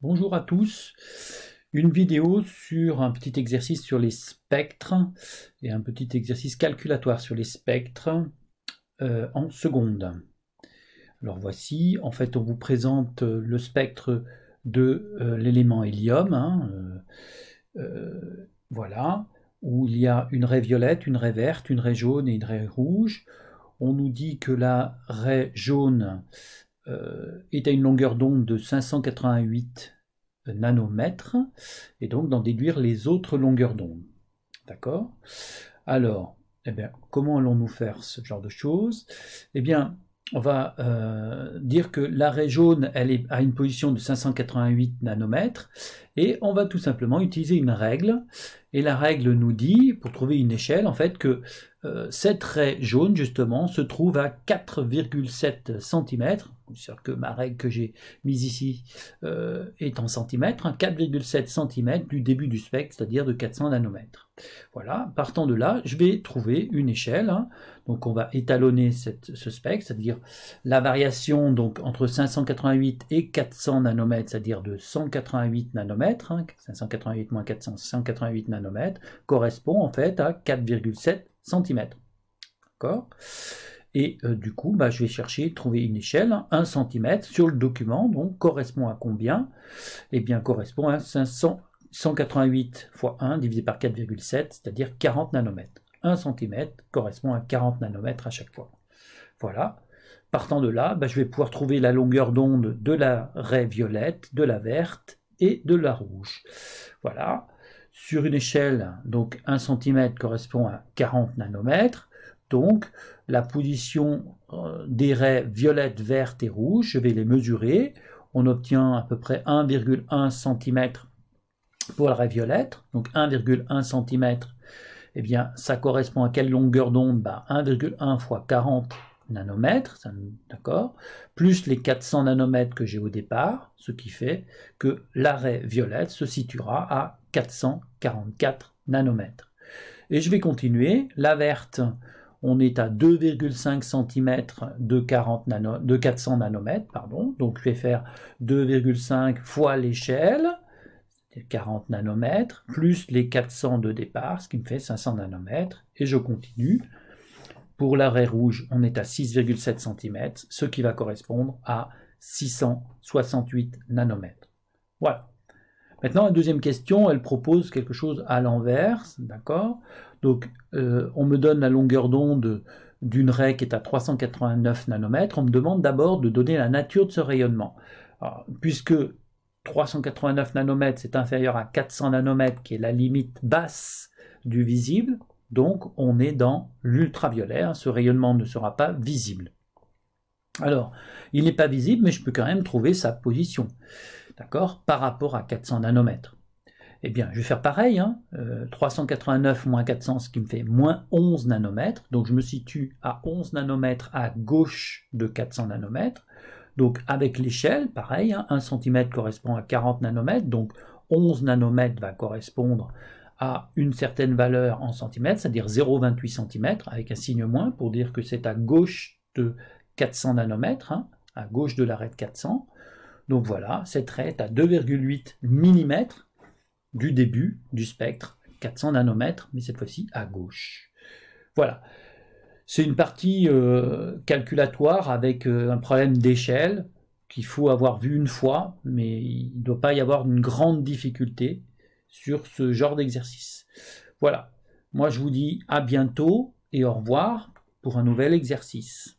Bonjour à tous, une vidéo sur un petit exercice sur les spectres et un petit exercice calculatoire sur les spectres en seconde. Alors voici, en fait on vous présente le spectre de l'élément hélium, voilà, où il y a une raie violette, une raie verte, une raie jaune et une raie rouge. On nous dit que la raie jaune est à une longueur d'onde de 588 nanomètres, et donc d'en déduire les autres longueurs d'onde. D'accord? Alors, eh bien, comment allons-nous faire ce genre de choses? Eh bien, on va dire que la raie jaune, elle est à une position de 588 nanomètres, et on va tout simplement utiliser une règle, et la règle nous dit, pour trouver une échelle, en fait, que cette raie jaune, justement, se trouve à 4,7 cm, c'est-à-dire que ma règle que j'ai mise ici est en centimètres, 4,7 cm du début du spectre, c'est-à-dire de 400 nanomètres. Voilà, partant de là, je vais trouver une échelle, donc on va étalonner ce spectre, c'est-à-dire la variation donc, entre 588 et 400 nanomètres, c'est-à-dire de 188 nanomètres, 588 moins 400, 188 nanomètres, correspond en fait à 4,7 cm. D'accord? Et du coup, je vais chercher, trouver une échelle, 1 cm sur le document, donc correspond à combien? Eh bien, correspond à 188 fois 1 divisé par 4,7, c'est-à-dire 40 nanomètres. 1 cm correspond à 40 nanomètres à chaque fois. Voilà. Partant de là, je vais pouvoir trouver la longueur d'onde de la raie violette, de la verte et de la rouge. Voilà. Sur une échelle, donc 1 cm correspond à 40 nanomètres. Donc, la position des raies violettes, vertes et rouges, je vais les mesurer. On obtient à peu près 1,1 cm pour la raie violette. Donc 1,1 cm, eh bien, ça correspond à quelle longueur d'onde? 1,1 fois 40 nanomètres, d'accord, plus les 400 nanomètres que j'ai au départ, ce qui fait que la raie violette se situera à 444 nanomètres. Et je vais continuer. La verte, on est à 2,5 cm de 400 nanomètres, pardon. Donc je vais faire 2,5 fois l'échelle, 40 nanomètres, plus les 400 de départ, ce qui me fait 500 nanomètres, et je continue. Pour la raie rouge, on est à 6,7 cm, ce qui va correspondre à 668 nanomètres. Voilà. Maintenant, la deuxième question, elle propose quelque chose à l'inverse, d'accord? Donc, on me donne la longueur d'onde d'une raie qui est à 389 nanomètres. On me demande d'abord de donner la nature de ce rayonnement. Alors, puisque 389 nanomètres, c'est inférieur à 400 nanomètres, qui est la limite basse du visible, donc on est dans l'ultraviolet, ce rayonnement ne sera pas visible. Alors, il n'est pas visible, mais je peux quand même trouver sa position, d'accord, par rapport à 400 nanomètres. Eh bien, je vais faire pareil, 389 moins 400, ce qui me fait moins 11 nanomètres, donc je me situe à 11 nanomètres à gauche de 400 nanomètres. Donc avec l'échelle, pareil, 1 cm correspond à 40 nanomètres, donc 11 nanomètres va correspondre à une certaine valeur en centimètres, c'est-à-dire 0,28 cm, avec un signe moins pour dire que c'est à gauche de 400 nanomètres, à gauche de la raie de 400. Donc voilà, cette raie est à 2,8 mm du début du spectre, 400 nanomètres, mais cette fois-ci à gauche. Voilà. C'est une partie calculatoire avec un problème d'échelle qu'il faut avoir vu une fois, mais il ne doit pas y avoir une grande difficulté sur ce genre d'exercice. Voilà. Moi, je vous dis à bientôt et au revoir pour un nouvel exercice.